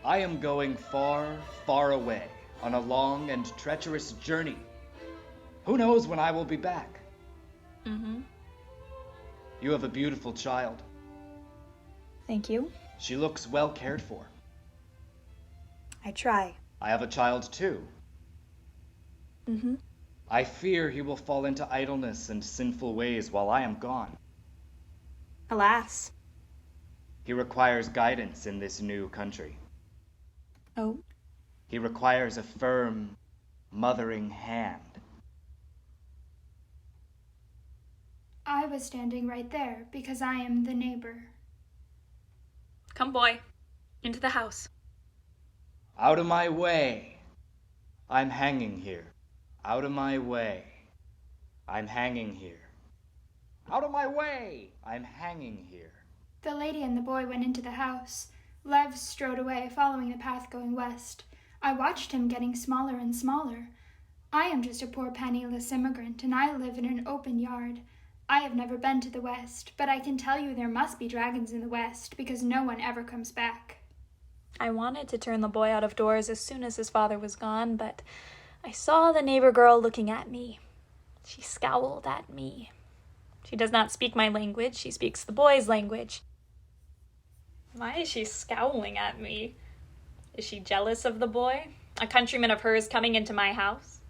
I am going far, far away on a long and treacherous journey. Who knows when I will be back? Mm-hmm. You have a beautiful child. Thank you. She looks well cared for. I try. I have a child too. Mm-hmm. I fear he will fall into idleness and sinful ways while I am gone. Alas. He requires guidance in this new country. Oh? He requires a firm, mothering hand. I was standing right there because I am the neighbor. Come, boy. Into the house. Out of my way. I'm hanging here. Out of my way. I'm hanging here. Out of my way. I'm hanging here. The lady and the boy went into the house. Lev strode away, following the path going west. I watched him getting smaller and smaller. I am just a poor penniless immigrant, and I live in an open yard. I have never been to the West, but I can tell you there must be dragons in the West, because no one ever comes back. I wanted to turn the boy out of doors as soon as his father was gone, but I saw the neighbor girl looking at me. She scowled at me. She does not speak my language, she speaks the boy's language. Why is she scowling at me? Is she jealous of the boy? A countryman of hers coming into my house?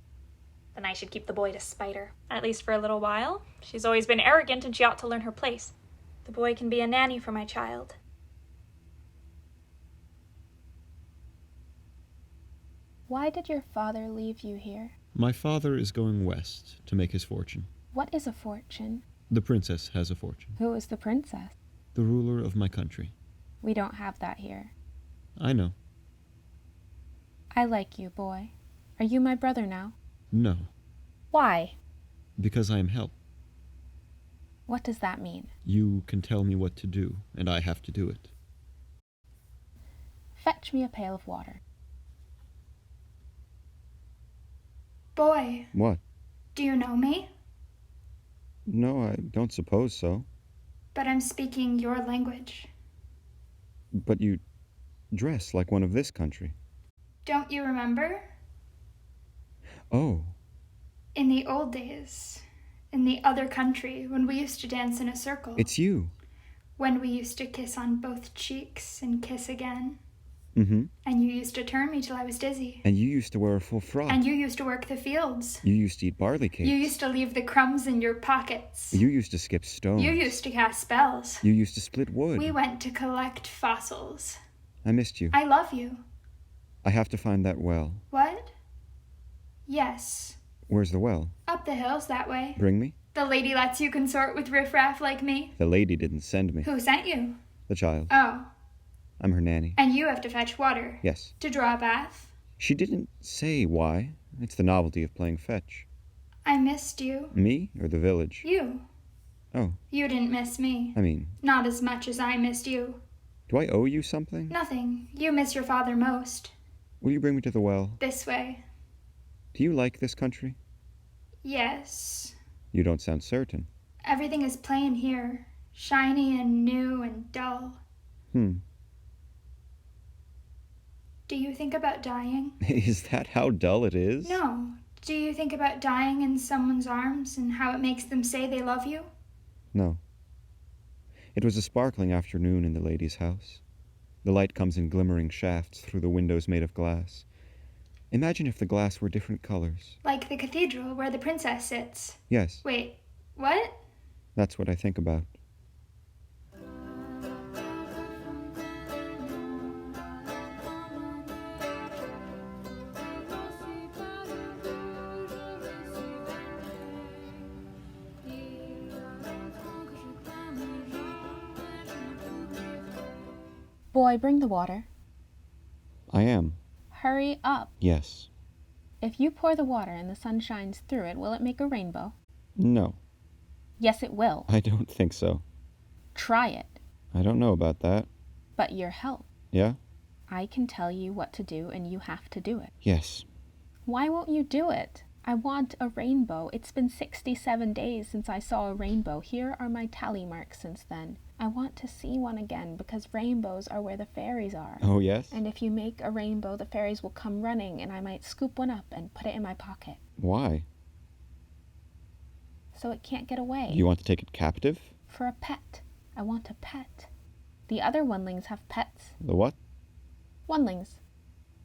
Then I should keep the boy to spite her, at least for a little while. She's always been arrogant and she ought to learn her place. The boy can be a nanny for my child. Why did your father leave you here? My father is going west to make his fortune. What is a fortune? The princess has a fortune. Who is the princess? The ruler of my country. We don't have that here. I know. I like you, boy. Are you my brother now? No, Why? because I am help. What does that mean? You can tell me what to do, and I have to do it. Fetch me a pail of water. Boy, What? do you know me? No, I don't suppose so. But I'm speaking your language. But you dress like one of this country. Don't you remember? Oh, In the old days, in the other country, when we used to dance in a circle. it's you. When we used to kiss on both cheeks and kiss again. Mm-hmm. And you used to turn me till I was dizzy. And you used to wear a full frock. And you used to work the fields. You used to eat barley cakes. You used to leave the crumbs in your pockets. You used to skip stones. You used to cast spells. You used to split wood. We went to collect fossils. I missed you. I love you. I have to find that well. What? Yes. Where's the well? Up the hills that way. Bring me? The lady lets you consort with riffraff like me. The lady didn't send me. Who sent you? The child. Oh, I'm her nanny. and you have to fetch water. Yes. To draw a bath. She didn't say why. It's the novelty of playing fetch. I missed you. Me or the village? You. Oh, You didn't miss me. I mean, Not as much as I missed you. do I owe you something? Nothing. You miss your father most. Will you bring me to the well? This way. Do you like this country? Yes. You don't sound certain. Everything is plain here. Shiny and new and dull. Do you think about dying? Is that how dull it is? No. Do you think about dying in someone's arms and how it makes them say they love you? No. It was a sparkling afternoon in the lady's house. The light comes in glimmering shafts through the windows made of glass. Imagine if the glass were different colors. Like the cathedral where the princess sits. Yes, Wait, what? that's what I think about. Boy, bring the water. I am. Hurry up. Yes. If you pour the water and the sun shines through it, will it make a rainbow? No, Yes, it will. I don't think so. Try it. I don't know about that. But your help. Yeah? I can tell you what to do and you have to do it. Yes. Why won't you do it? I want a rainbow. It's been 67 days since I saw a rainbow. Here are my tally marks since then. I want to see one again because rainbows are where the fairies are. Oh, yes? And if you make a rainbow, the fairies will come running and I might scoop one up and put it in my pocket. Why? So it can't get away. You want to take it captive? For a pet. I want a pet. The other onelings have pets. The what? Onelings.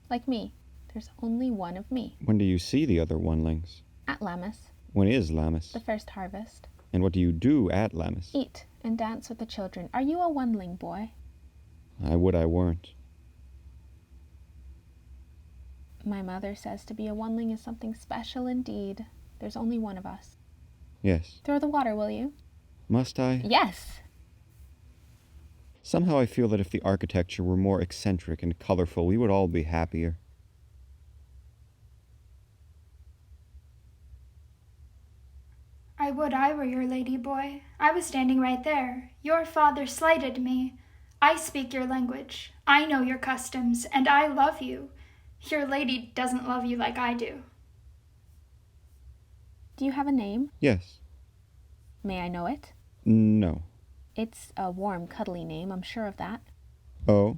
Like me. There's only one of me. When do you see the other onelings? At Lammas. When is Lammas? The first harvest. And what do you do at Lammas? Eat and dance with the children. Are you a oneling, boy? I would I weren't. My mother says to be a oneling is something special indeed. There's only one of us. Yes. Throw the water, will you? Must I? Yes! Somehow I feel that if the architecture were more eccentric and colorful, we would all be happier. I would I were your lady boy. I was standing right there. Your father slighted me. I speak your language. I know your customs, and I love you. Your lady doesn't love you like I do. Do you have a name? Yes. May I know it? No. It's a warm, cuddly name, I'm sure of that. Oh?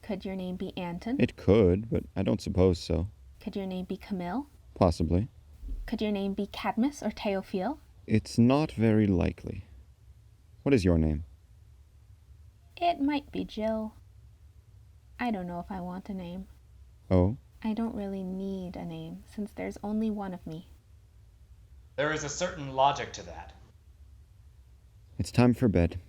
Could your name be Anton? It could, but I don't suppose so. Could your name be Camille? Possibly. Could your name be Cadmus or Theophile? It's not very likely. What is your name? It might be Jill. I don't know if I want a name. Oh? I don't really need a name, since there's only one of me. There is a certain logic to that. It's time for bed.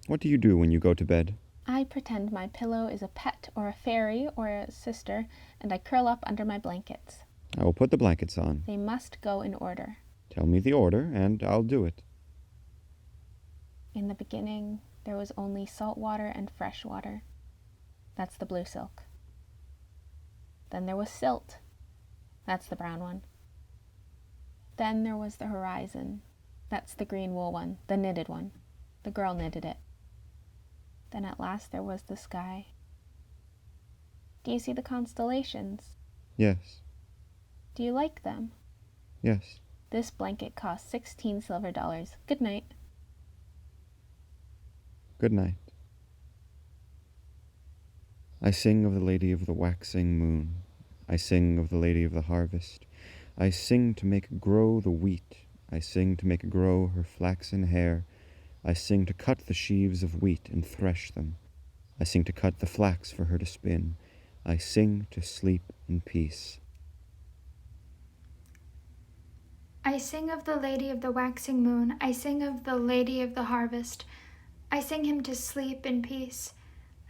What do you do when you go to bed? I pretend my pillow is a pet or a fairy or a sister, and I curl up under my blankets. I will put the blankets on. They must go in order. Tell me the order, and I'll do it. In the beginning, there was only salt water and fresh water. That's the blue silk. Then there was silt. That's the brown one. Then there was the horizon. That's the green wool one, the knitted one. The girl knitted it. Then at last there was the sky. Do you see the constellations? Yes. Do you like them? Yes. This blanket cost 16 silver dollars. Good night. Good night. I sing of the lady of the waxing moon. I sing of the lady of the harvest. I sing to make grow the wheat. I sing to make grow her flaxen hair. I sing to cut the sheaves of wheat and thresh them. I sing to cut the flax for her to spin. I sing to sleep in peace. I sing of the lady of the waxing moon. I sing of the lady of the harvest. I sing him to sleep in peace.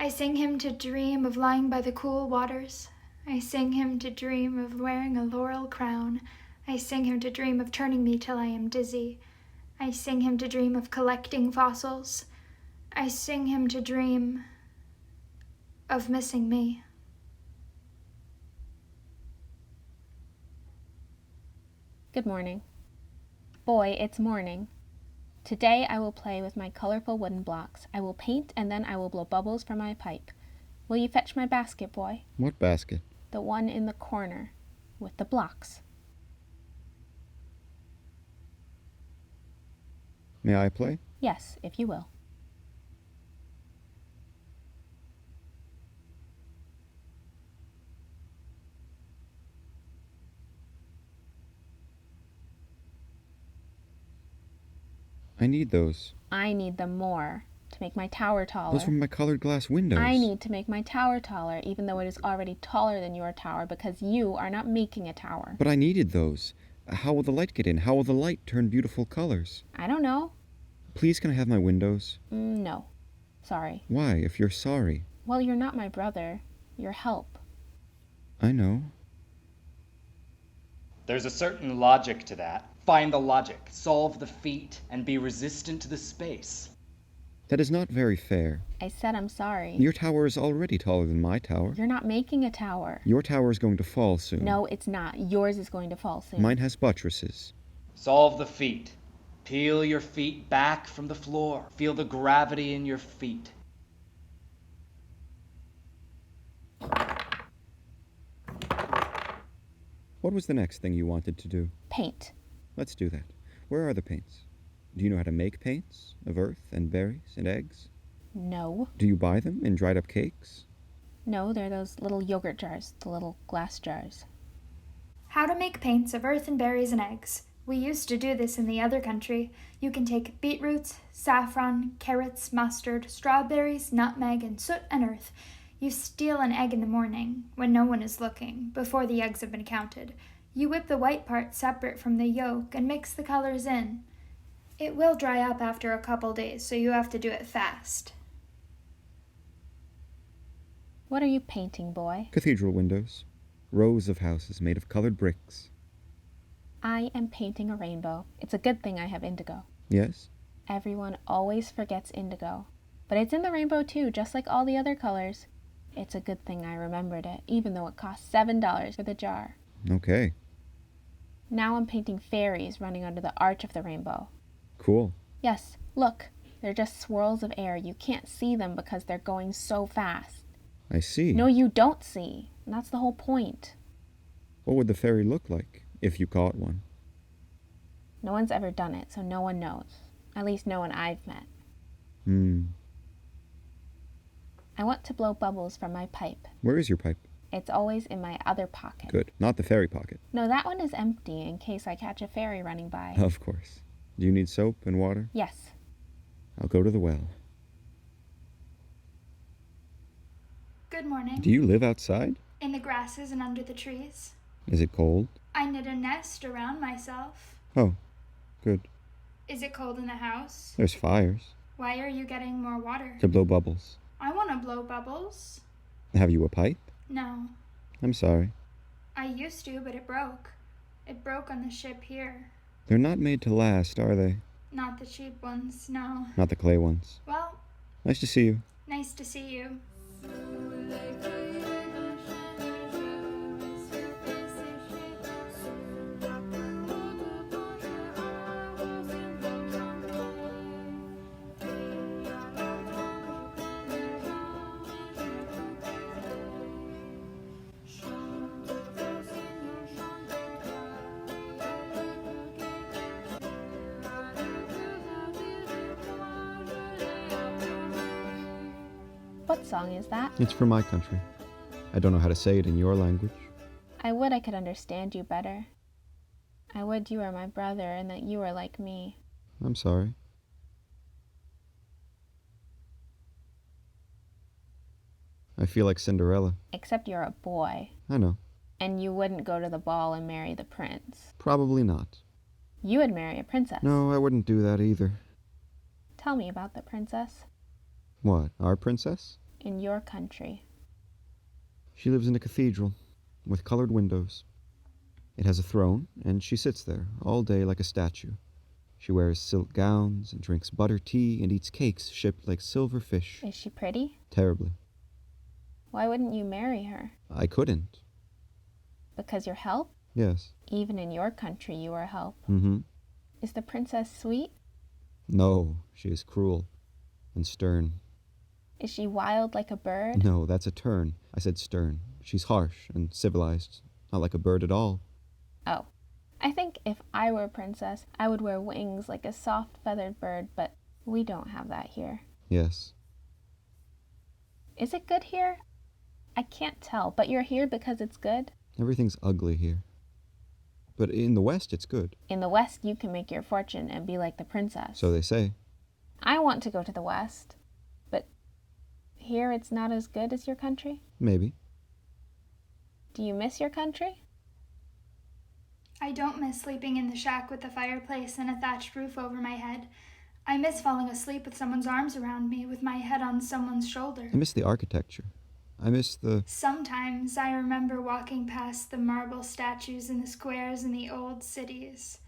I sing him to dream of lying by the cool waters. I sing him to dream of wearing a laurel crown. I sing him to dream of turning me till I am dizzy. I sing him to dream of collecting fossils. I sing him to dream of missing me. Good morning. Boy, it's morning. Today I will play with my colorful wooden blocks. I will paint and then I will blow bubbles from my pipe. Will you fetch my basket, boy? What basket? The one in the corner, with the blocks. May I play? Yes, if you will. I need those. I need them more, to make my tower taller. Those were my colored glass windows. I need to make my tower taller, even though it is already taller than your tower, because you are not making a tower. But I needed those. How will the light get in? How will the light turn beautiful colors? I don't know. Please, can I have my windows? No. Sorry. Why, if you're sorry? Well, you're not my brother. You're help. I know. There's a certain logic to that. Find the logic, solve the feat, and be resistant to the space. That is not very fair. I said I'm sorry. Your tower is already taller than my tower. You're not making a tower. Your tower is going to fall soon. No, it's not. Yours is going to fall soon. Mine has buttresses. Solve the feat. Peel your feet back from the floor. Feel the gravity in your feet. What was the next thing you wanted to do? Paint. Let's do that. Where are the paints? Do you know how to make paints of earth and berries and eggs? No. Do you buy them in dried up cakes? No, they're those little yogurt jars, the little glass jars. How to make paints of earth and berries and eggs. We used to do this in the other country. You can take beetroots, saffron, carrots, mustard, strawberries, nutmeg, and soot and earth. You steal an egg in the morning, when no one is looking, before the eggs have been counted. You whip the white part separate from the yolk and mix the colors in. It will dry up after a couple days, so you have to do it fast. What are you painting, boy? Cathedral windows. Rows of houses made of colored bricks. I am painting a rainbow. It's a good thing I have indigo. Yes? Everyone always forgets indigo. But it's in the rainbow too, just like all the other colors. It's a good thing I remembered it, even though it cost $7 for the jar. Okay. Now I'm painting fairies running under the arch of the rainbow. Cool. Yes, look. They're just swirls of air. You can't see them because they're going so fast. I see. No, you don't see. And that's the whole point. What would the fairy look like if you caught one? No one's ever done it, so no one knows. At least no one I've met. I want to blow bubbles from my pipe. Where is your pipe? It's always in my other pocket. Good. Not the fairy pocket. No, that one is empty in case I catch a fairy running by. Of course. Do you need soap and water? Yes. I'll go to the well. Good morning. Do you live outside? In the grasses and under the trees. Is it cold? I knit a nest around myself. Oh, good. Is it cold in the house? There's fires. Why are you getting more water? To blow bubbles. I want to blow bubbles. Have you a pipe? No. I'm sorry. I used to, but it broke. It broke on the ship here. They're not made to last, are they? Not the cheap ones, no. Not the clay ones. Well, Nice to see you. nice to see you. What song is that? It's for my country. I don't know how to say it in your language. I would I could understand you better. I would you were my brother and that you were like me. I'm sorry. I feel like Cinderella. Except you're a boy. I know. And you wouldn't go to the ball and marry the prince. Probably not. You would marry a princess. No, I wouldn't do that either. Tell me about the princess. What, our princess? In your country. She lives in a cathedral with colored windows. It has a throne, and she sits there all day like a statue. She wears silk gowns and drinks butter tea and eats cakes shaped like silver fish. Is she pretty? Terribly. Why wouldn't you marry her? I couldn't. Because you're help? Yes. Even in your country you are help. Mm-hmm. Is the princess sweet? No, she is cruel and stern. Is she wild like a bird? No, that's a turn. I said stern. She's harsh and civilized, not like a bird at all. Oh. I think if I were a princess, I would wear wings like a soft feathered bird, but we don't have that here. Yes. Is it good here? I can't tell, but you're here because it's good? Everything's ugly here. But in the West, it's good. In the West, you can make your fortune and be like the princess. So they say. I want to go to the West, but here it's not as good as your country? Maybe. Do you miss your country? I don't miss sleeping in the shack with the fireplace and a thatched roof over my head. I miss falling asleep with someone's arms around me, with my head on someone's shoulder. I miss the architecture. I miss the... Sometimes I remember walking past the marble statues in the squares in the old cities.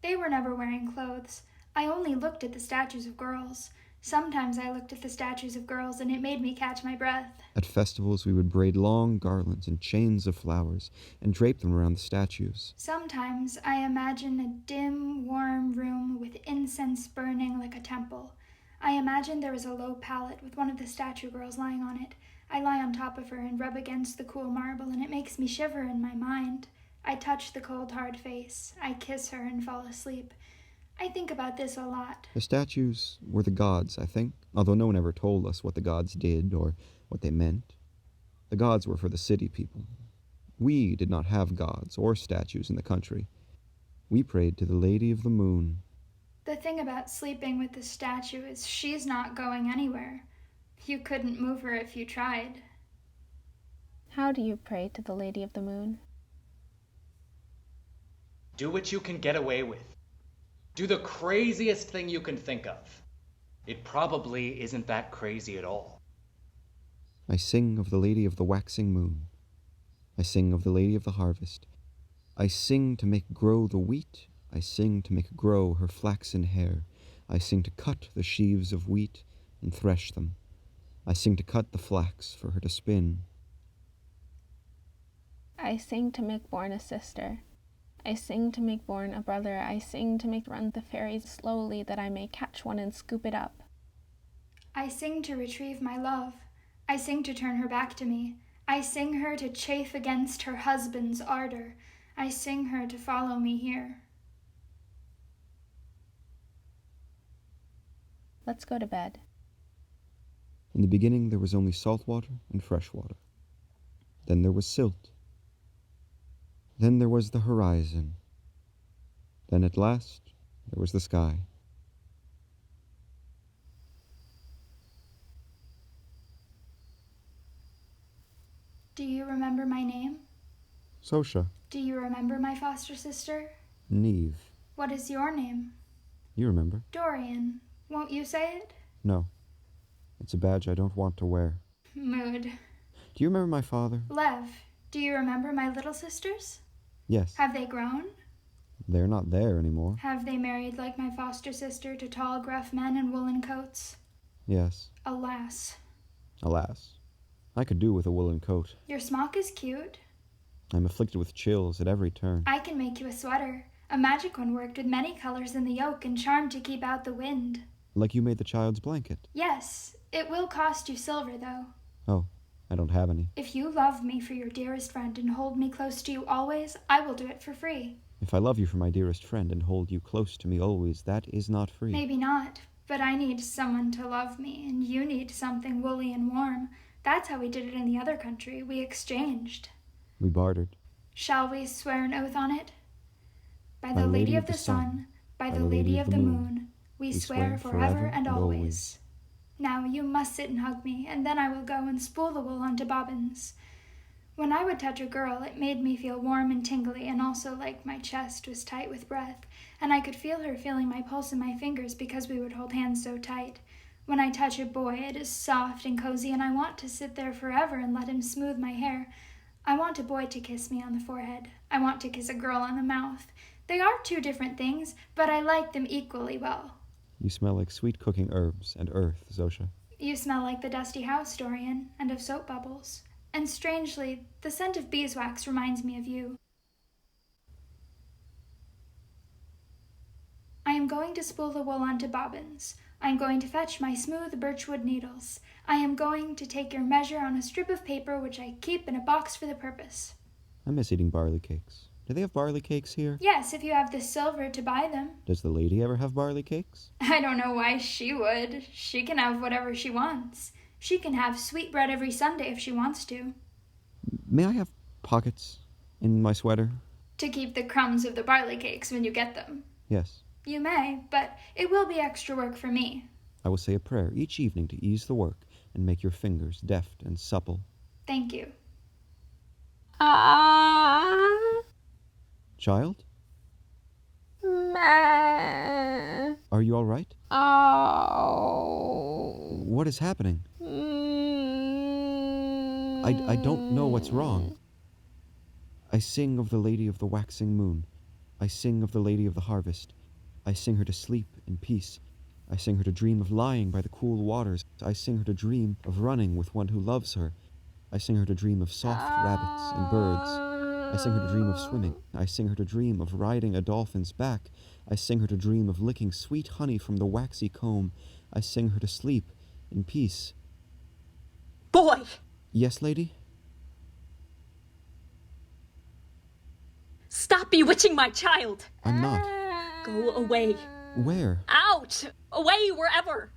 They were never wearing clothes. I only looked at the statues of girls. Sometimes I looked at the statues of girls and it made me catch my breath. At festivals, we would braid long garlands and chains of flowers and drape them around the statues. Sometimes I imagine a dim, warm room with incense burning like a temple. I imagine there is a low pallet with one of the statue girls lying on it. I lie on top of her and rub against the cool marble, and it makes me shiver in my mind. I touch the cold, hard face. I kiss her and fall asleep. I think about this a lot. The statues were the gods, I think, although no one ever told us what the gods did or what they meant. The gods were for the city people. We did not have gods or statues in the country. We prayed to the Lady of the Moon. The thing about sleeping with the statue is she's not going anywhere. You couldn't move her if you tried. How do you pray to the Lady of the Moon? Do what you can get away with. Do the craziest thing you can think of. It probably isn't that crazy at all. I sing of the Lady of the Waxing Moon. I sing of the Lady of the Harvest. I sing to make grow the wheat. I sing to make grow her flaxen hair. I sing to cut the sheaves of wheat and thresh them. I sing to cut the flax for her to spin. I sing to make born a sister. I sing to make born a brother. I sing to make run the fairies slowly that I may catch one and scoop it up. I sing to retrieve my love. I sing to turn her back to me. I sing her to chafe against her husband's ardor. I sing her to follow me here. Let's go to bed. In the beginning there was only salt water and fresh water. Then there was silt. Then there was the horizon. Then at last there was the sky. Do you remember my name? Sosha. Do you remember my foster sister? Neve. What is your name? You remember? Dorian. Won't you say it? No. It's a badge I don't want to wear. Mood. Do you remember my father? Lev. Do you remember my little sisters? Yes. Have they grown? They're not there anymore. Have they married like my foster sister to tall, gruff men in woolen coats? Yes. Alas. Alas. I could do with a woolen coat. Your smock is cute. I'm afflicted with chills at every turn. I can make you a sweater. A magic one worked with many colors in the yoke and charmed to keep out the wind. Like you made the child's blanket. Yes, it will cost you silver, though. Oh, I don't have any. If you love me for your dearest friend and hold me close to you always, I will do it for free. If I love you for my dearest friend and hold you close to me always, that is not free. Maybe not, but I need someone to love me, and you need something woolly and warm. That's how we did it in the other country. We exchanged. We bartered. Shall we swear an oath on it? By the Lady of the Sun, by the Lady of the Moon, we swear forever and always. Now you must sit and hug me, and then I will go and spool the wool onto bobbins. When I would touch a girl, it made me feel warm and tingly, and also like my chest was tight with breath, and I could feel her feeling my pulse in my fingers because we would hold hands so tight. When I touch a boy, it is soft and cozy, and I want to sit there forever and let him smooth my hair. I want a boy to kiss me on the forehead. I want to kiss a girl on the mouth. They are two different things, but I like them equally well. You smell like sweet cooking herbs and earth, Zosha. You smell like the dusty house, Dorian, and of soap bubbles. And strangely, the scent of beeswax reminds me of you. I am going to spool the wool onto bobbins. I am going to fetch my smooth birchwood needles. I am going to take your measure on a strip of paper which I keep in a box for the purpose. I miss eating barley cakes. Do they have barley cakes here? Yes, if you have the silver to buy them. Does the lady ever have barley cakes? I don't know why she would. She can have whatever she wants. She can have sweet bread every Sunday if she wants to. May I have pockets in my sweater? To keep the crumbs of the barley cakes when you get them. Yes. You may, but it will be extra work for me. I will say a prayer each evening to ease the work and make your fingers deft and supple. Thank you. Child? Meh. Are you all right? Oh. What is happening? I don't know what's wrong. I sing of the Lady of the Waxing Moon. I sing of the Lady of the Harvest. I sing her to sleep in peace. I sing her to dream of lying by the cool waters. I sing her to dream of running with one who loves her. I sing her to dream of soft rabbits and birds. I sing her to dream of swimming. I sing her to dream of riding a dolphin's back. I sing her to dream of licking sweet honey from the waxy comb. I sing her to sleep in peace. Boy! Yes, lady? Stop bewitching my child! I'm not. Go away. Where? Out! Away wherever!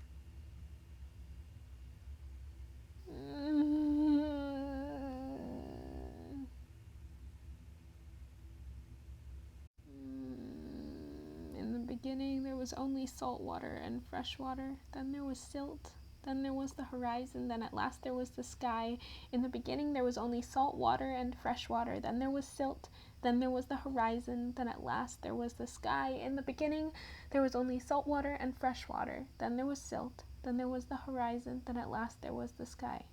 In the beginning, there was only salt water and fresh water. Then there was silt. Then there was the horizon. Then at last there was the sky. In the beginning, there was only salt water and fresh water. Then there was silt. Then there was the horizon. Then at last there was the sky. In the beginning, there was only salt water and fresh water. Then there was silt. Then there was the horizon. Then at last there was the sky.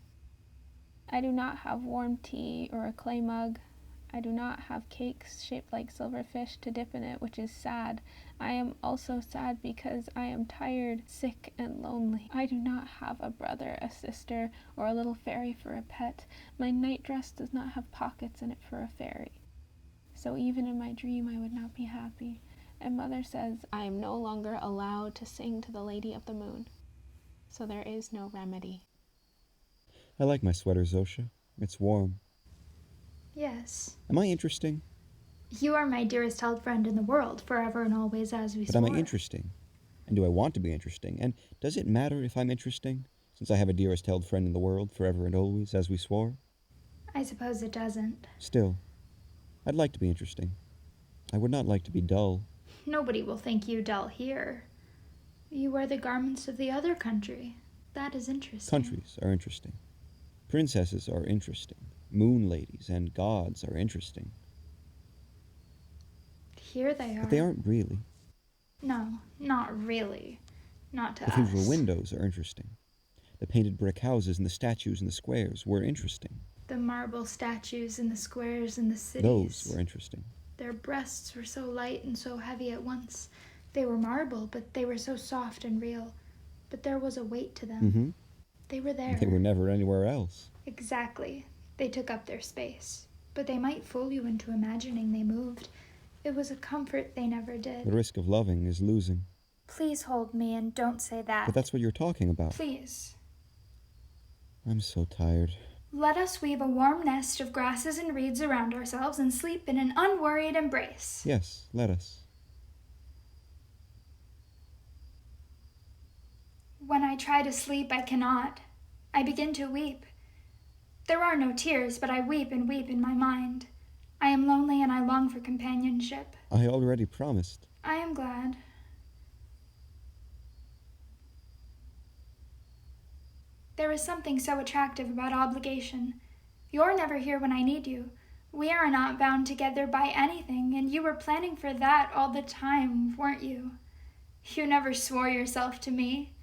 I do not have warm tea or a clay mug. I do not have cakes shaped like silverfish to dip in it, which is sad. I am also sad because I am tired, sick, and lonely. I do not have a brother, a sister, or a little fairy for a pet. My night dress does not have pockets in it for a fairy. So even in my dream I would not be happy. And Mother says I am no longer allowed to sing to the Lady of the Moon. So there is no remedy. I like my sweater, Zosha. It's warm. Yes. Am I interesting? You are my dearest held friend in the world, forever and always as we But swore. am I interesting? And do I want to be interesting? And does it matter if I'm interesting, since I have a dearest held friend in the world, forever and always, as we swore? I suppose it doesn't. Still, I'd like to be interesting. I would not like to be dull. Nobody will think you dull here. You wear the garments of the other country. That is interesting. Countries are interesting. Princesses are interesting. Moon ladies and gods are interesting. Here they are. But they aren't really. No, not really. Not to The us. cathedral windows are interesting. The painted brick houses and the statues in the squares were interesting. The marble statues in the squares in the cities. Those were interesting. Their breasts were so light and so heavy at once. They were marble, but they were so soft and real. But there was a weight to them. Mm-hmm. They were there. They were never anywhere else. Exactly. They took up their space. But they might fool you into imagining they moved. It was a comfort they never did. The risk of loving is losing. Please hold me and don't say that. But that's what you're talking about. Please. I'm so tired. Let us weave a warm nest of grasses and reeds around ourselves and sleep in an unworried embrace. Yes, let us. When I try to sleep, I cannot. I begin to weep. There are no tears, but I weep and weep in my mind. I am lonely and I long for companionship. I already promised. I am glad. There is something so attractive about obligation. You're never here when I need you. We are not bound together by anything, and you were planning for that all the time, weren't you? You never swore yourself to me.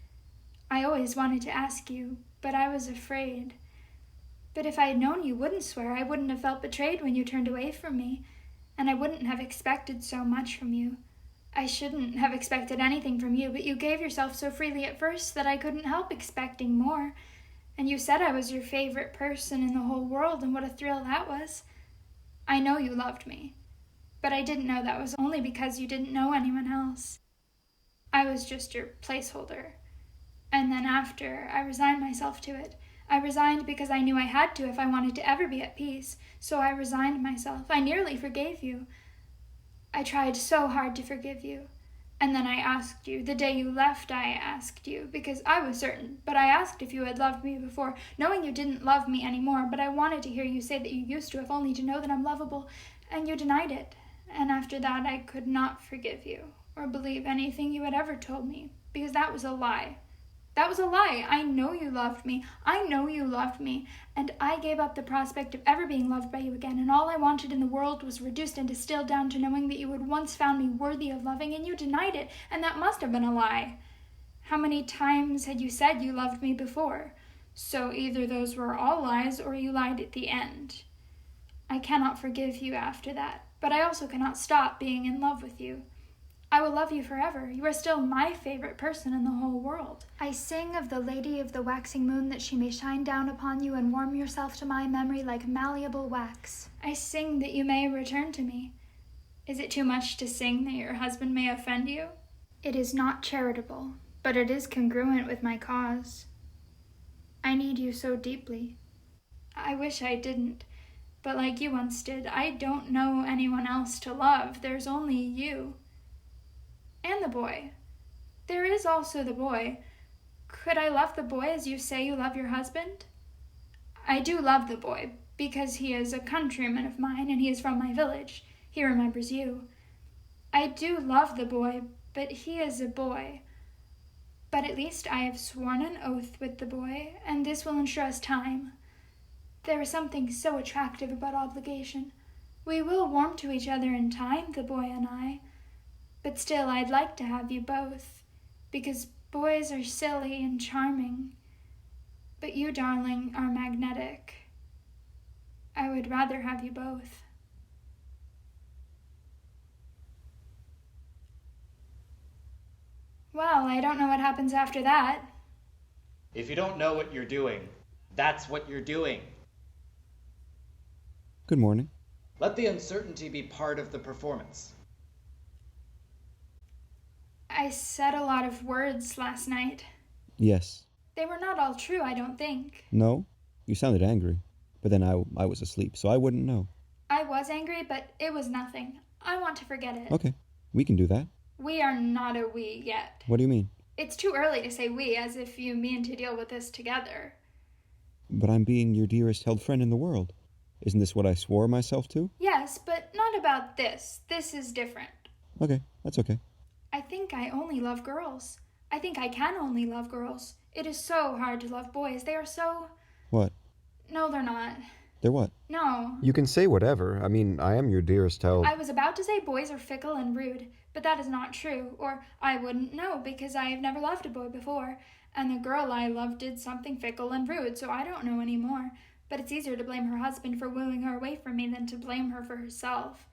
I always wanted to ask you, but I was afraid. But if I had known you wouldn't swear, I wouldn't have felt betrayed when you turned away from me, and I wouldn't have expected so much from you. I shouldn't have expected anything from you, but you gave yourself so freely at first that I couldn't help expecting more. And you said I was your favorite person in the whole world, and what a thrill that was. I know you loved me, but I didn't know that was only because you didn't know anyone else. I was just your placeholder. And then after, I resigned myself to it. I resigned because I knew I had to if I wanted to ever be at peace. So I resigned myself. I nearly forgave you. I tried so hard to forgive you. And then I asked you. The day you left, I asked you, because I was certain. But I asked if you had loved me before, knowing you didn't love me anymore. But I wanted to hear you say that you used to, if only to know that I'm lovable. And you denied it. And after that, I could not forgive you or believe anything you had ever told me, because that was a lie. That was a lie. I know you loved me. I know you loved me. And I gave up the prospect of ever being loved by you again, and all I wanted in the world was reduced and distilled down to knowing that you had once found me worthy of loving, and you denied it, and that must have been a lie. How many times had you said you loved me before? So either those were all lies, or you lied at the end. I cannot forgive you after that, but I also cannot stop being in love with you. I will love you forever. You are still my favorite person in the whole world. I sing of the Lady of the Waxing Moon, that she may shine down upon you and warm yourself to my memory like malleable wax. I sing that you may return to me. Is it too much to sing that your husband may offend you? It is not charitable, but it is congruent with my cause. I need you so deeply. I wish I didn't. But like you once did, I don't know anyone else to love. There's only you. And the boy. There is also the boy. Could I love the boy as you say you love your husband? I do love the boy, because he is a countryman of mine and he is from my village. He remembers you. I do love the boy, but he is a boy. But at least I have sworn an oath with the boy, and this will ensure us time. There is something so attractive about obligation. We will warm to each other in time, the boy and I. But still, I'd like to have you both, because boys are silly and charming. But you, darling, are magnetic. I would rather have you both. Well, I don't know what happens after that. If you don't know what you're doing, that's what you're doing. Good morning. Let the uncertainty be part of the performance. I said a lot of words last night. Yes. They were not all true, I don't think. No? You sounded angry. But then I was asleep, so I wouldn't know. I was angry, but it was nothing. I want to forget it. Okay, we can do that. We are not a we yet. What do you mean? It's too early to say we, as if you mean to deal with this together. But I'm being your dearest held friend in the world. Isn't this what I swore myself to? Yes, but not about this. This is different. Okay, that's okay. I think I only love girls. I think I can only love girls. It is so hard to love boys. They are so... What? No, they're not. They're what? No. You can say whatever. I mean, I am your dearest held... I was about to say boys are fickle and rude, but that is not true. Or I wouldn't know, because I have never loved a boy before. And the girl I loved did something fickle and rude, so I don't know anymore. But it's easier to blame her husband for wooing her away from me than to blame her for herself.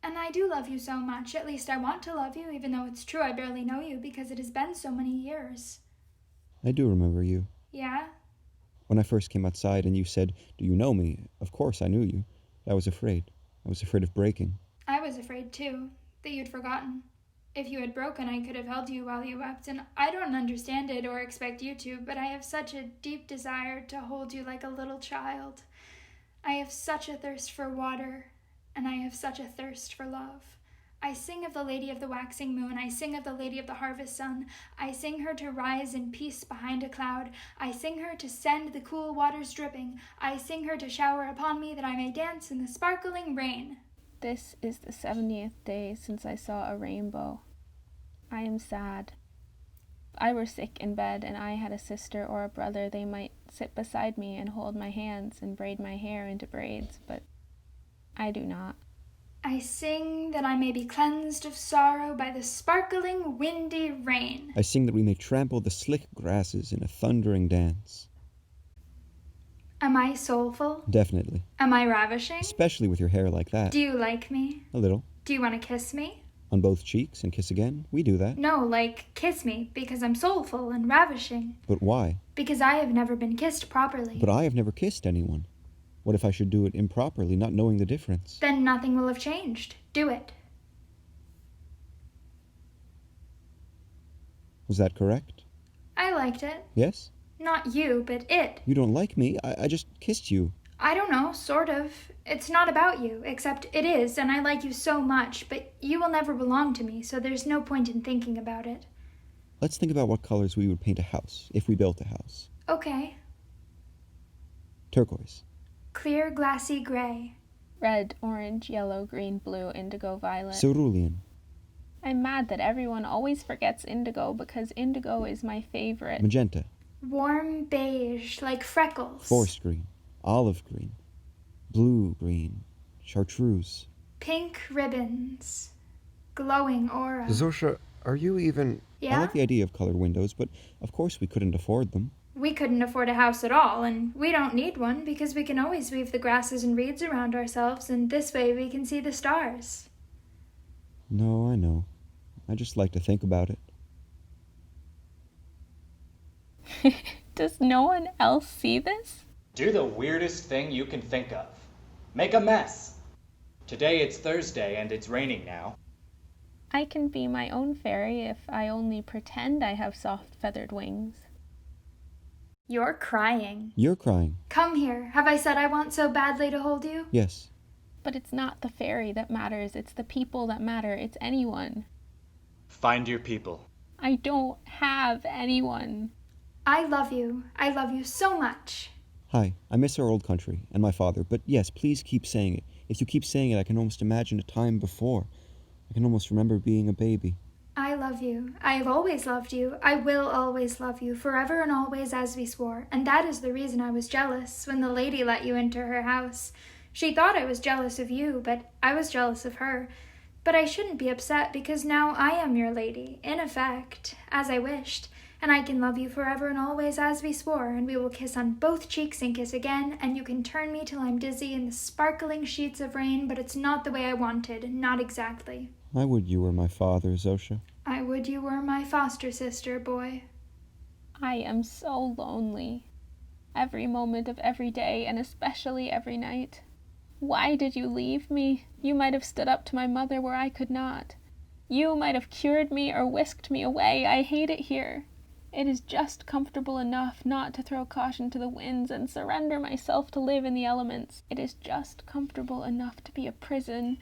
And I do love you so much. At least I want to love you, even though it's true I barely know you, because it has been so many years. I do remember you. Yeah? When I first came outside and you said, "Do you know me?" Of course I knew you. I was afraid. I was afraid of breaking. I was afraid, too, that you'd forgotten. If you had broken, I could have held you while you wept, and I don't understand it or expect you to, but I have such a deep desire to hold you like a little child. I have such a thirst for water, and I have such a thirst for love. I sing of the Lady of the Waxing Moon. I sing of the Lady of the Harvest Sun. I sing her to rise in peace behind a cloud. I sing her to send the cool waters dripping. I sing her to shower upon me that I may dance in the sparkling rain. This is the 70th day since I saw a rainbow. I am sad. If I were sick in bed and I had a sister or a brother, they might sit beside me and hold my hands and braid my hair into braids, but I do not. I sing that I may be cleansed of sorrow by the sparkling, windy rain. I sing that we may trample the slick grasses in a thundering dance. Am I soulful? Definitely. Am I ravishing? Especially with your hair like that. Do you like me? A little. Do you want to kiss me? On both cheeks and kiss again? We do that. No, like, kiss me, because I'm soulful and ravishing. But why? Because I have never been kissed properly. But I have never kissed anyone. What if I should do it improperly, not knowing the difference? Then nothing will have changed. Do it. Was that correct? I liked it. Yes? Not you, but it. You don't like me? I just kissed you. I don't know, sort of. It's not about you, except it is, and I like you so much, but you will never belong to me, so there's no point in thinking about it. Let's think about what colors we would paint a house, if we built a house. Okay. Turquoise. Clear, glassy gray. Red, orange, yellow, green, blue, indigo, violet. Cerulean. I'm mad that everyone always forgets indigo because indigo is my favorite. Magenta. Warm beige, like freckles. Forest green. Olive green. Blue green. Chartreuse. Pink ribbons. Glowing aura. Zosha, are you even... Yeah? I like the idea of colored windows, but of course we couldn't afford them. We couldn't afford a house at all, and we don't need one because we can always weave the grasses and reeds around ourselves, and this way we can see the stars. No, I know. I just like to think about it. Does no one else see this? Do the weirdest thing you can think of. Make a mess. Today it's Thursday and it's raining now. I can be my own fairy if I only pretend I have soft feathered wings. You're crying. You're crying. Come here. Have I said I want so badly to hold you? Yes. But it's not the fairy that matters, it's the people that matter, it's anyone. Find your people. I don't have anyone. I love you. I love you so much. Hi, I miss our old country and my father, but yes, please keep saying it. If you keep saying it, I can almost imagine a time before. I can almost remember being a baby. I love you. I have always loved you. I will always love you, forever and always as we swore. And that is the reason I was jealous when the lady let you into her house. She thought I was jealous of you, but I was jealous of her. But I shouldn't be upset because now I am your lady, in effect, as I wished. And I can love you forever and always as we swore, and we will kiss on both cheeks and kiss again, and you can turn me till I'm dizzy in the sparkling sheets of rain, but it's not the way I wanted, not exactly. I would you were my father, Zosha. I would you were my foster sister, boy. I am so lonely. Every moment of every day, and especially every night. Why did you leave me? You might have stood up to my mother where I could not. You might have cured me or whisked me away. I hate it here. It is just comfortable enough not to throw caution to the winds and surrender myself to live in the elements. It is just comfortable enough to be a prison.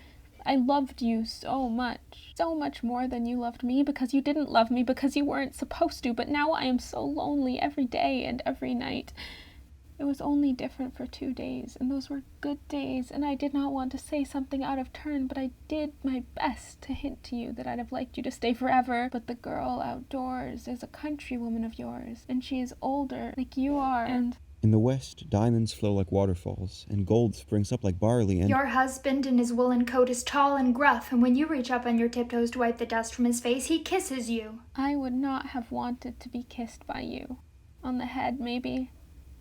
I loved you so much more than you loved me, because you didn't love me, because you weren't supposed to, but now I am so lonely every day and every night. It was only different for 2 days, and those were good days, and I did not want to say something out of turn, but I did my best to hint to you that I'd have liked you to stay forever. But the girl outdoors is a countrywoman of yours, and she is older, like you are, and... In the west, diamonds flow like waterfalls, and gold springs up like barley, and... Your husband in his woolen coat is tall and gruff, and when you reach up on your tiptoes to wipe the dust from his face, he kisses you. I would not have wanted to be kissed by you. On the head, maybe.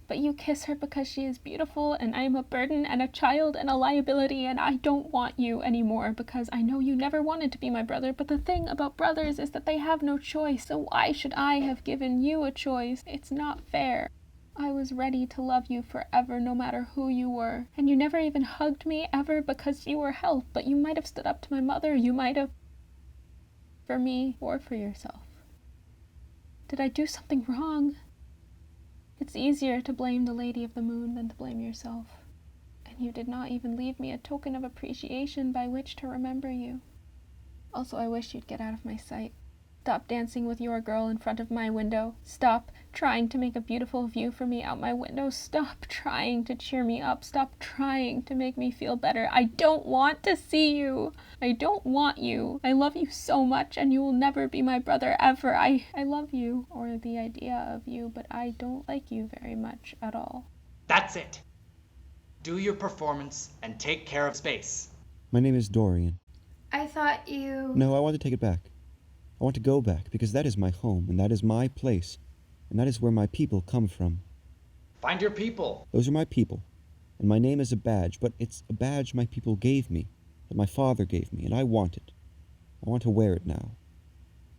But you kiss her because she is beautiful, and I am a burden and a child and a liability, and I don't want you anymore because I know you never wanted to be my brother, but the thing about brothers is that they have no choice, so why should I have given you a choice? It's not fair. I was ready to love you forever, no matter who you were, and you never even hugged me ever because you were help, but you might have stood up to my mother, you might have... for me or for yourself. Did I do something wrong? It's easier to blame the Lady of the Moon than to blame yourself. And you did not even leave me a token of appreciation by which to remember you. Also, I wish you'd get out of my sight. Stop dancing with your girl in front of my window. Stop trying to make a beautiful view for me out my window. Stop trying to cheer me up. Stop trying to make me feel better. I don't want to see you. I don't want you. I love you so much, and you will never be my brother ever. I love you, or the idea of you, but I don't like you very much at all. That's it. Do your performance and take care of space. My name is Dorian. I thought you... No, I want to take it back. I want to go back, because that is my home, and that is my place, and that is where my people come from. Find your people. Those are my people, and my name is a badge, but it's a badge my people gave me, that my father gave me, and I want it. I want to wear it now.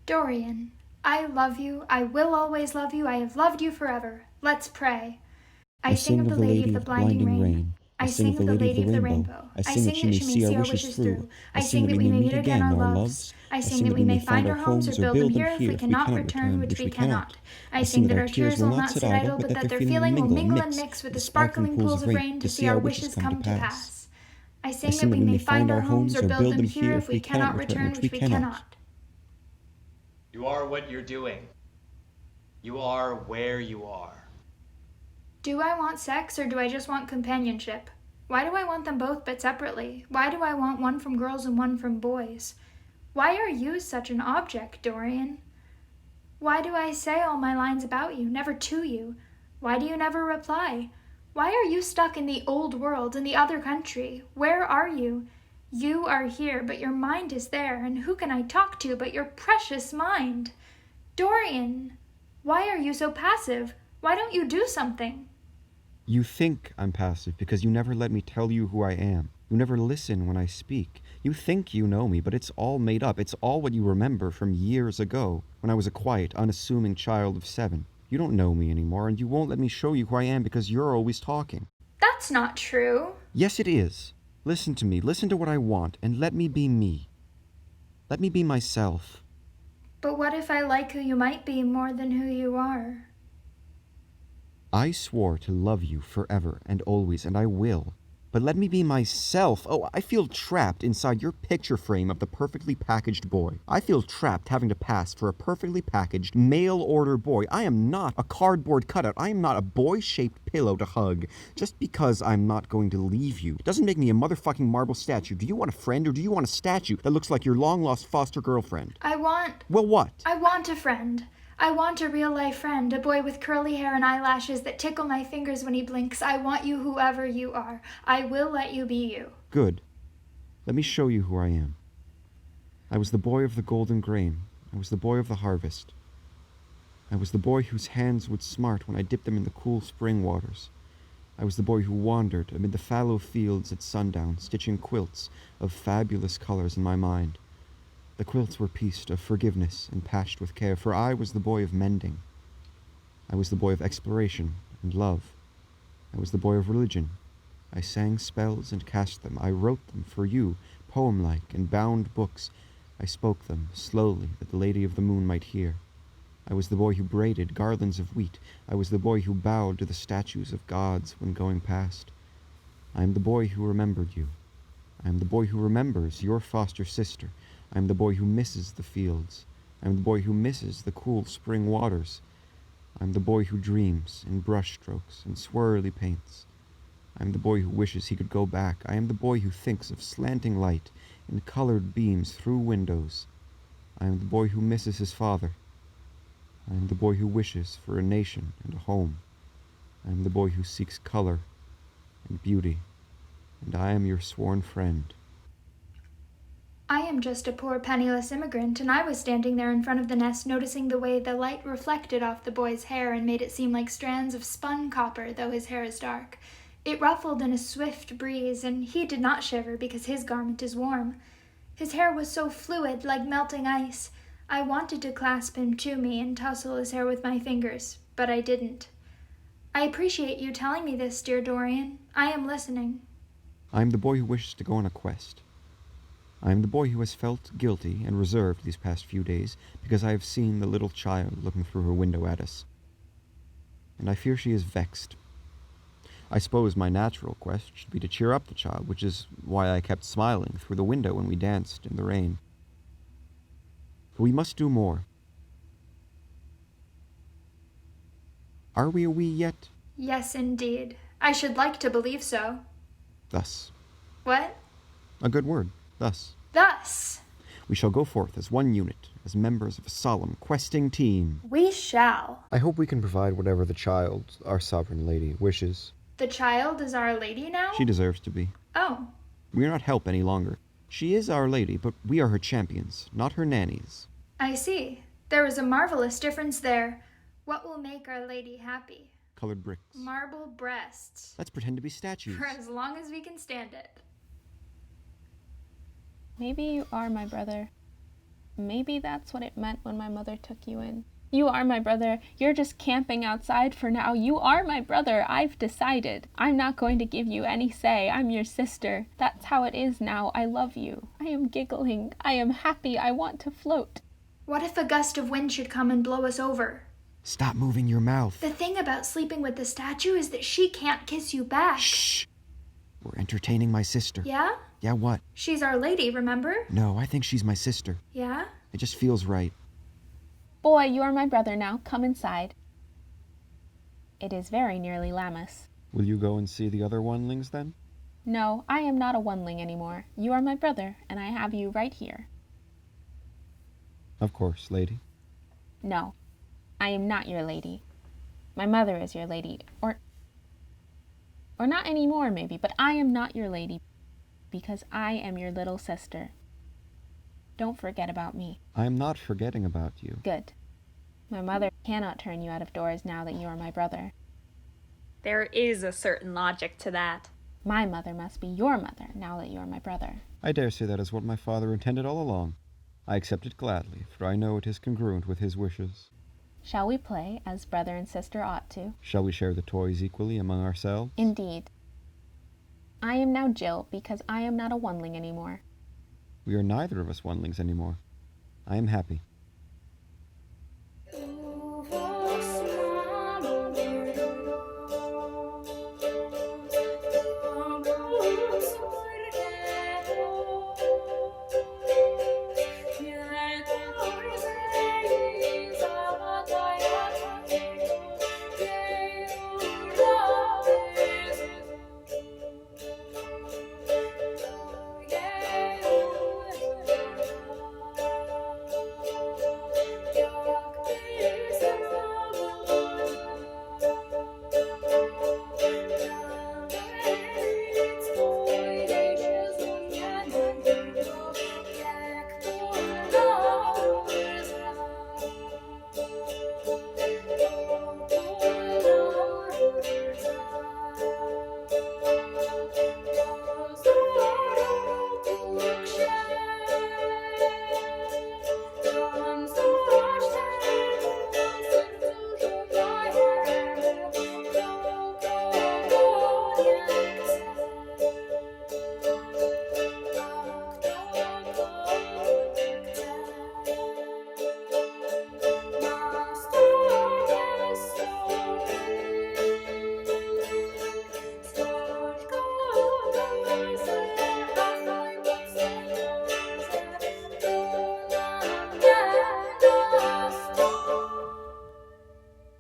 Dorian, I love you. I will always love you. I have loved you forever. Let's pray. I sing of the Lady of the Blinding Rain. I sing of the Lady of the Rainbow. I sing that she may see our wishes through. I sing that we may meet again, our loves. I sing that we may find our homes or build them here if we cannot return, which we cannot. I sing that our tears will not sit idle, but that their feeling will mingle and mix with the sparkling pools of rain to see our wishes come to pass. I sing that we may find our homes or build them here if we cannot return, which we cannot. You are what you're doing. You are where you are. Do I want sex or do I just want companionship? Why do I want them both but separately? Why do I want one from girls and one from boys? Why are you such an object, Dorian? Why do I say all my lines about you, never to you? Why do you never reply? Why are you stuck in the old world, in the other country? Where are you? You are here, but your mind is there, and who can I talk to but your precious mind? Dorian, why are you so passive? Why don't you do something? You think I'm passive because you never let me tell you who I am. You never listen when I speak. You think you know me, but it's all made up. It's all what you remember from years ago, when I was a quiet, unassuming child of 7. You don't know me anymore, and you won't let me show you who I am because you're always talking. That's not true. Yes, it is. Listen to me. Listen to what I want, and let me be me. Let me be myself. But what if I like who you might be more than who you are? I swore to love you forever and always, and I will. But let me be myself. Oh, I feel trapped inside your picture frame of the perfectly packaged boy. I feel trapped having to pass for a perfectly packaged, mail-order boy. I am not a cardboard cutout. I am not a boy-shaped pillow to hug. Just because I'm not going to leave you doesn't make me a motherfucking marble statue. Do you want a friend, or do you want a statue that looks like your long-lost foster girlfriend? Well, what? I want a friend. I want a real-life friend, a boy with curly hair and eyelashes that tickle my fingers when he blinks. I want you whoever you are. I will let you be you. Good. Let me show you who I am. I was the boy of the golden grain. I was the boy of the harvest. I was the boy whose hands would smart when I dipped them in the cool spring waters. I was the boy who wandered amid the fallow fields at sundown, stitching quilts of fabulous colors in my mind. The quilts were pieced of forgiveness and patched with care, for I was the boy of mending. I was the boy of exploration and love. I was the boy of religion. I sang spells and cast them. I wrote them for you, poem-like, in bound books. I spoke them slowly, that the Lady of the Moon might hear. I was the boy who braided garlands of wheat. I was the boy who bowed to the statues of gods when going past. I am the boy who remembered you. I am the boy who remembers your foster sister. I am the boy who misses the fields. I am the boy who misses the cool spring waters. I am the boy who dreams in brushstrokes and swirly paints. I am the boy who wishes he could go back. I am the boy who thinks of slanting light in colored beams through windows. I am the boy who misses his father. I am the boy who wishes for a nation and a home. I am the boy who seeks color and beauty, and I am your sworn friend. I am just a poor penniless immigrant, and I was standing there in front of the nest noticing the way the light reflected off the boy's hair and made it seem like strands of spun copper, though his hair is dark. It ruffled in a swift breeze, and he did not shiver because his garment is warm. His hair was so fluid, like melting ice. I wanted to clasp him to me and tussle his hair with my fingers, but I didn't. I appreciate you telling me this, dear Dorian. I am listening. I am the boy who wishes to go on a quest. I am the boy who has felt guilty and reserved these past few days because I have seen the little child looking through her window at us. And I fear she is vexed. I suppose my natural quest should be to cheer up the child, which is why I kept smiling through the window when we danced in the rain. But we must do more. Are we a we yet? Yes, indeed. I should like to believe so. Thus. What? A good word. Thus. Thus. We shall go forth as one unit, as members of a solemn, questing team. We shall. I hope we can provide whatever the child, our sovereign lady, wishes. The child is our lady now? She deserves to be. Oh. We are not help any longer. She is our lady, but we are her champions, not her nannies. I see. There is a marvelous difference there. What will make our lady happy? Colored bricks. Marble breasts. Let's pretend to be statues. For as long as we can stand it. Maybe you are my brother. Maybe that's what it meant when my mother took you in. You are my brother. You're just camping outside for now. You are my brother. I've decided. I'm not going to give you any say. I'm your sister. That's how it is now. I love you. I am giggling. I am happy. I want to float. What if a gust of wind should come and blow us over? Stop moving your mouth. The thing about sleeping with the statue is that she can't kiss you back. Shh. We're entertaining my sister. Yeah? Yeah, what? She's our lady, remember? No, I think she's my sister. Yeah? It just feels right. Boy, you are my brother now. Come inside. It is very nearly Lammas. Will you go and see the other onelings then? No, I am not a oneling anymore. You are my brother, and I have you right here. Of course, lady. No, I am not your lady. My mother is your lady, or not anymore maybe, but I am not your lady because I am your little sister. Don't forget about me. I am not forgetting about you. Good. My mother cannot turn you out of doors now that you are my brother. There is a certain logic to that. My mother must be your mother now that you are my brother. I dare say that is what my father intended all along. I accept it gladly, for I know it is congruent with his wishes. Shall we play as brother and sister ought to? Shall we share the toys equally among ourselves? Indeed. I am now Jill because I am not a oneling anymore. We are neither of us onelings anymore. I am happy.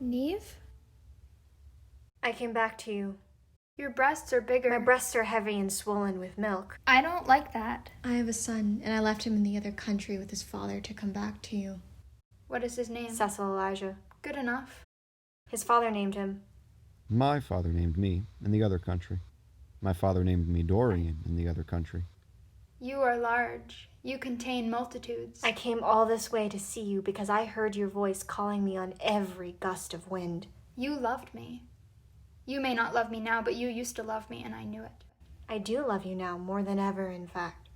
Neve? I came back to you. Your breasts are bigger. My breasts are heavy and swollen with milk. I don't like that. I have a son, and I left him in the other country with his father to come back to you. What is his name? Cecil Elijah. Good enough. His father named him. My father named me in the other country. My father named me Dorian in the other country. You are large. You contain multitudes. I came all this way to see you because I heard your voice calling me on every gust of wind. You loved me. You may not love me now, but you used to love me, and I knew it. I do love you now, more than ever, in fact.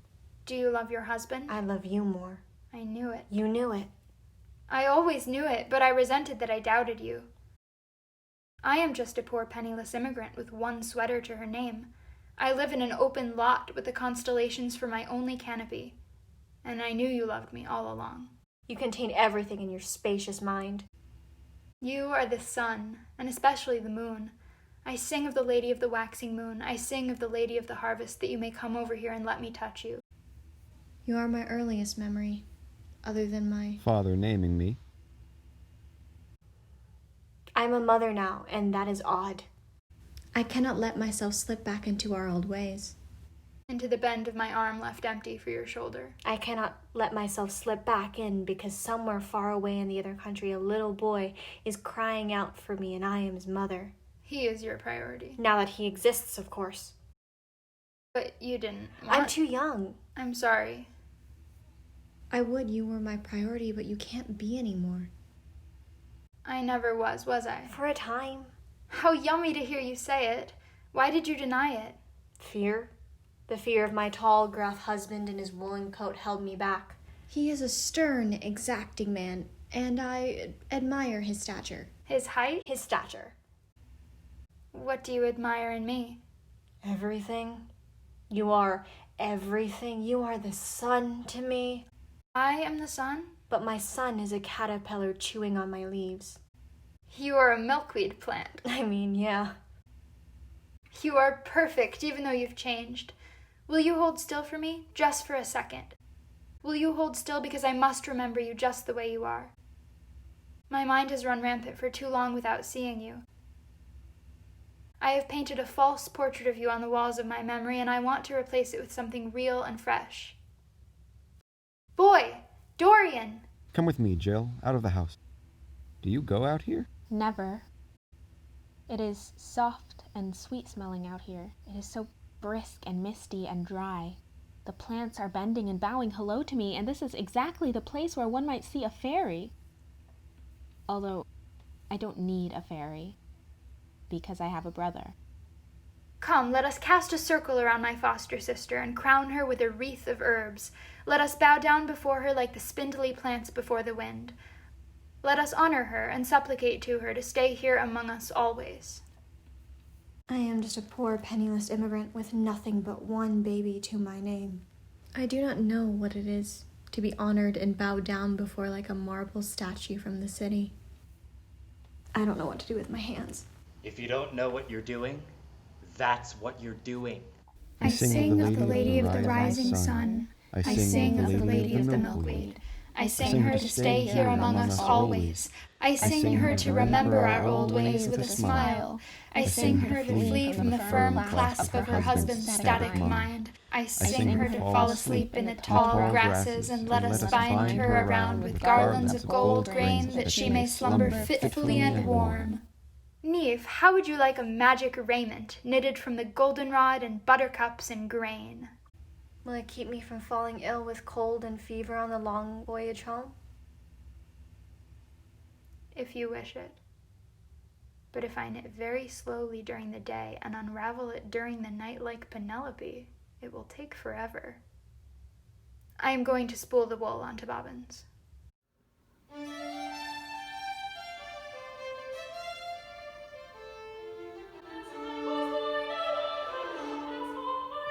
Do you love your husband? I love you more. I knew it. You knew it. I always knew it, but I resented that I doubted you. I am just a poor penniless immigrant with one sweater to her name. I live in an open lot with the constellations for my only canopy, and I knew you loved me all along. You contain everything in your spacious mind. You are the sun, and especially the moon. I sing of the lady of the waxing moon. I sing of the lady of the harvest, that you may come over here and let me touch you. You are my earliest memory, other than my... Father naming me. I'm a mother now, and that is odd. I cannot let myself slip back into our old ways. Into the bend of my arm left empty for your shoulder. I cannot let myself slip back in because somewhere far away in the other country a little boy is crying out for me and I am his mother. He is your priority. Now that he exists, of course. But you didn't want... I'm too young. I'm sorry. I would you were my priority, but you can't be anymore. I never was I? For a time. How yummy to hear you say it. Why did you deny it? Fear. The fear of my tall, gruff husband in his woolen coat held me back. He is a stern, exacting man, and I admire his stature. His height? His stature. What do you admire in me? Everything. You are everything. You are the sun to me. I am the sun? But my sun is a caterpillar chewing on my leaves. You are a milkweed plant. I mean, yeah. You are perfect, even though you've changed. Will you hold still for me, just for a second? Will you hold still because I must remember you just the way you are? My mind has run rampant for too long without seeing you. I have painted a false portrait of you on the walls of my memory, and I want to replace it with something real and fresh. Boy! Dorian! Come with me, Jill, out of the house. Do you go out here? Never. It is soft and sweet-smelling out here. It is so brisk and misty and dry. The plants are bending and bowing hello to me, and this is exactly the place where one might see a fairy. Although, I don't need a fairy, because I have a brother. Come, let us cast a circle around my foster sister and crown her with a wreath of herbs. Let us bow down before her like the spindly plants before the wind. Let us honor her and supplicate to her to stay here among us always. I am just a poor, penniless immigrant with nothing but one baby to my name. I do not know what it is to be honored and bowed down before like a marble statue from the city. I don't know what to do with my hands. If you don't know what you're doing, that's what you're doing. I sing of the lady of the rising sun. I sing of the lady of the milkweed. I sing her to stay here among us always. I sing her to remember our old ways with a smile. I sing her to flee from the firm clasp of her husband's static mind. I sing her to fall asleep in the tall grasses and let us bind her around with garlands of gold grain that she may slumber fitfully and warm. Neve, how would you like a magic raiment knitted from the goldenrod and buttercups and grain? Will it keep me from falling ill with cold and fever on the long voyage home? If you wish it. But if I knit very slowly during the day and unravel it during the night like Penelope, it will take forever. I am going to spool the wool onto bobbins.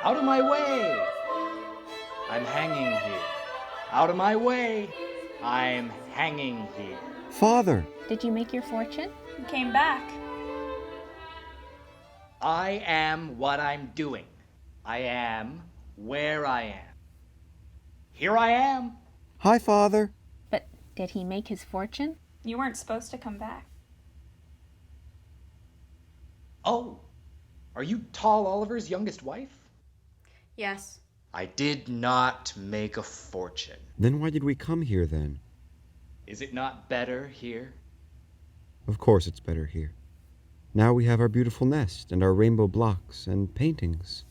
Out of my way! I'm hanging here. Out of my way! I'm hanging here. Father! Did you make your fortune? You came back. I am what I'm doing. I am where I am. Here I am. Hi, Father! But did he make his fortune? You weren't supposed to come back. Oh, are you Tall Oliver's youngest wife? Yes. I did not make a fortune. Then why did we come here then? Is it not better here? Of course it's better here. Now we have our beautiful nest and our rainbow blocks and paintings.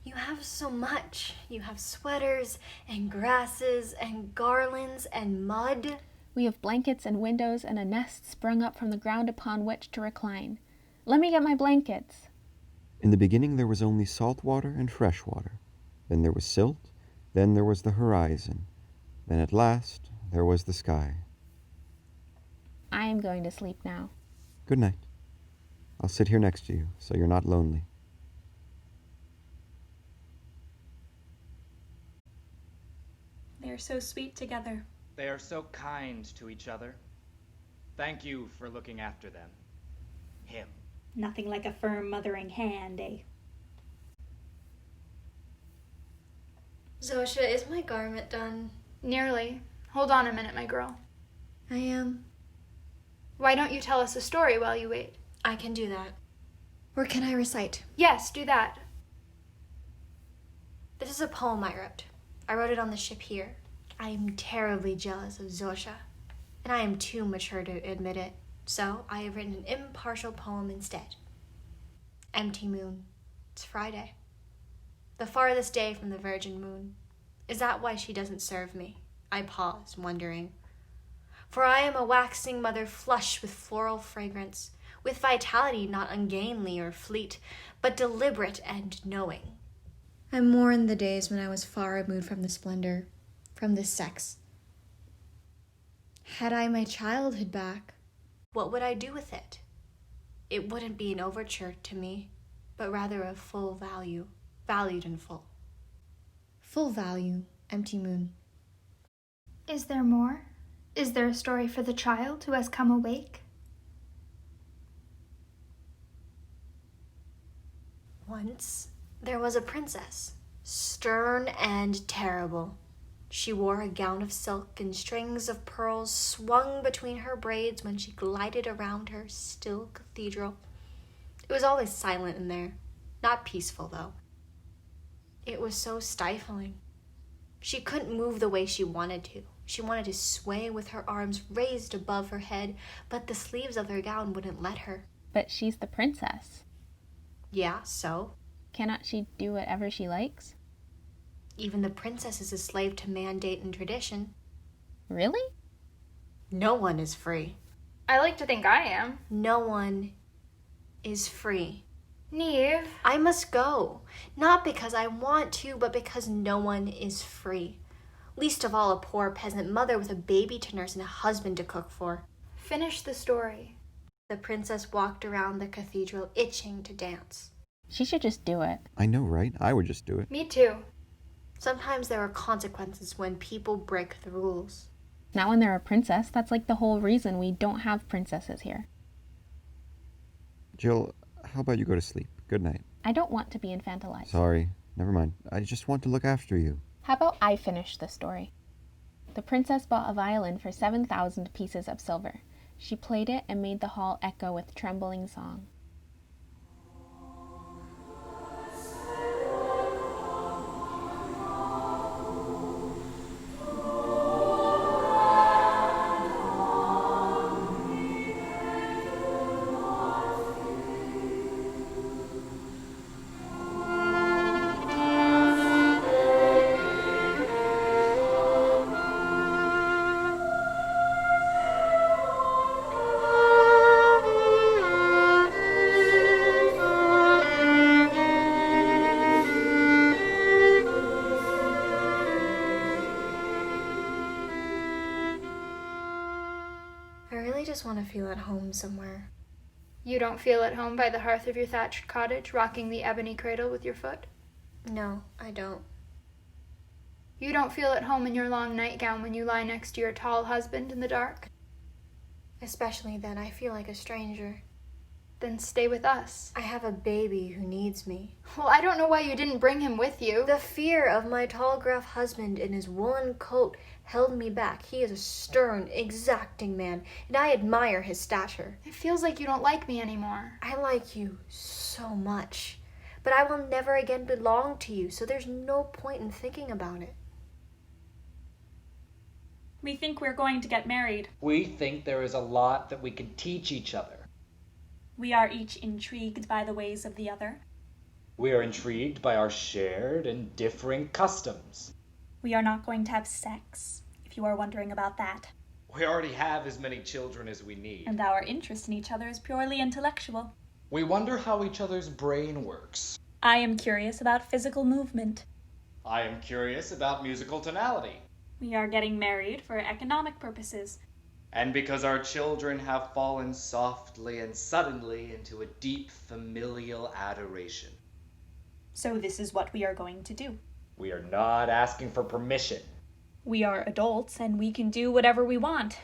You have so much. You have sweaters and grasses and garlands and mud. We have blankets and windows and a nest sprung up from the ground upon which to recline. Let me get my blankets. In the beginning there was only salt water and fresh water. Then there was silt. Then there was the horizon. Then at last there was the sky. I am going to sleep now. Good night. I'll sit here next to you so you're not lonely. They are so sweet together. They are so kind to each other. Thank you for looking after them. Him. Nothing like a firm mothering hand, eh? Zosha, is my garment done? Nearly. Hold on a minute, my girl. I am. Why don't you tell us a story while you wait? I can do that. Or can I recite? Yes, do that. This is a poem I wrote. I wrote it on the ship here. I am terribly jealous of Zosha, and I am too mature to admit it. So I have written an impartial poem instead. Empty moon. It's Friday. The farthest day from the virgin moon. Is that why she doesn't serve me? I pause, wondering. For I am a waxing mother flush with floral fragrance, with vitality not ungainly or fleet, but deliberate and knowing. I mourn the days when I was far removed from the splendor, from this sex. Had I my childhood back, what would I do with it? It wouldn't be an overture to me, but rather of full value, valued in full. Full value, empty moon. Is there more? Is there a story for the child who has come awake? Once there was a princess, stern and terrible. She wore a gown of silk, and strings of pearls swung between her braids when she glided around her still cathedral. It was always silent in there, not peaceful though. It was so stifling. She couldn't move the way she wanted to. She wanted to sway with her arms raised above her head, but the sleeves of her gown wouldn't let her. But she's the princess. Yeah, so? Cannot she do whatever she likes? Even the princess is a slave to mandate and tradition. Really? No one is free. I like to think I am. No one is free. Neve. I must go. Not because I want to, but because no one is free. Least of all a poor peasant mother with a baby to nurse and a husband to cook for. Finish the story. The princess walked around the cathedral itching to dance. She should just do it. I know, right? I would just do it. Me too. Sometimes there are consequences when people break the rules. Not when they're a princess. That's like the whole reason we don't have princesses here. Jill, how about you go to sleep? Good night. I don't want to be infantilized. Sorry. Never mind. I just want to look after you. How about I finish the story? The princess bought a violin for 7,000 pieces of silver. She played it and made the hall echo with trembling song. I really just want to feel at home somewhere. You don't feel at home by the hearth of your thatched cottage, rocking the ebony cradle with your foot? No, I don't. You don't feel at home in your long nightgown when you lie next to your tall husband in the dark? Especially then, I feel like a stranger. Then stay with us. I have a baby who needs me. Well, I don't know why you didn't bring him with you. The fear of my tall, gruff husband in his woolen coat held me back. He is a stern, exacting man, and I admire his stature. It feels like you don't like me anymore. I like you so much, but I will never again belong to you, so there's no point in thinking about it. We think we're going to get married. We think there is a lot that we can teach each other. We are each intrigued by the ways of the other. We are intrigued by our shared and differing customs. We are not going to have sex, if you are wondering about that. We already have as many children as we need. And our interest in each other is purely intellectual. We wonder how each other's brain works. I am curious about physical movement. I am curious about musical tonality. We are getting married for economic purposes. And because our children have fallen softly and suddenly into a deep familial adoration. So this is what we are going to do. We are not asking for permission. We are adults and we can do whatever we want.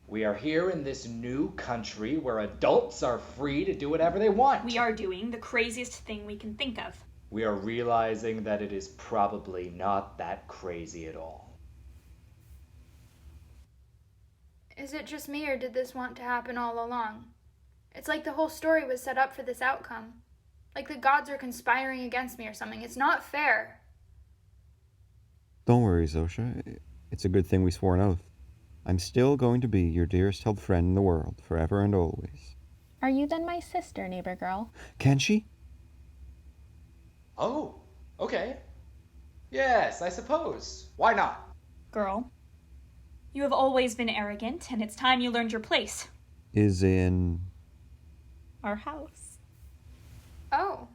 We are here in this new country where adults are free to do whatever they want. We are doing the craziest thing we can think of. We are realizing that it is probably not that crazy at all. Is it just me, or did this want to happen all along? It's like the whole story was set up for this outcome. Like the gods are conspiring against me or something. It's not fair. Don't worry, Zosha. It's a good thing we swore an oath. I'm still going to be your dearest held friend in the world, forever and always. Are you then my sister, neighbor girl? Can she? Oh, okay. Yes, I suppose. Why not? Girl, you have always been arrogant, and it's time you learned your place. Is in... Our house. Oh.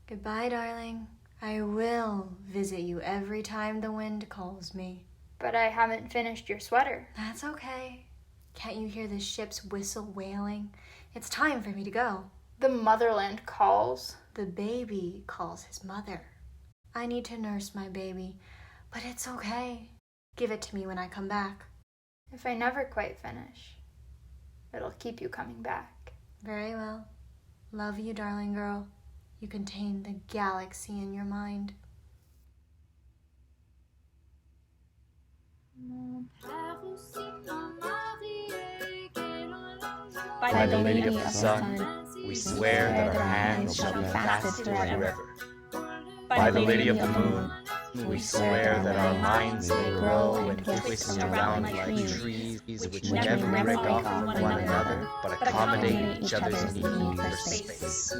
Goodbye, darling. I will visit you every time the wind calls me. But I haven't finished your sweater. That's okay. Can't you hear the ship's whistle wailing? It's time for me to go. The motherland calls. The baby calls his mother. I need to nurse my baby, but it's okay. Give it to me when I come back. If I never quite finish, it'll keep you coming back. Very well. Love you, darling girl. You contain the galaxy in your mind. By the Lady of the Sun, we swear that our hands shall be fasted forever. By the Lady of the Moon, we swear that our minds may grow and twist around like trees which never break off from one another, but accommodate each other's need for space.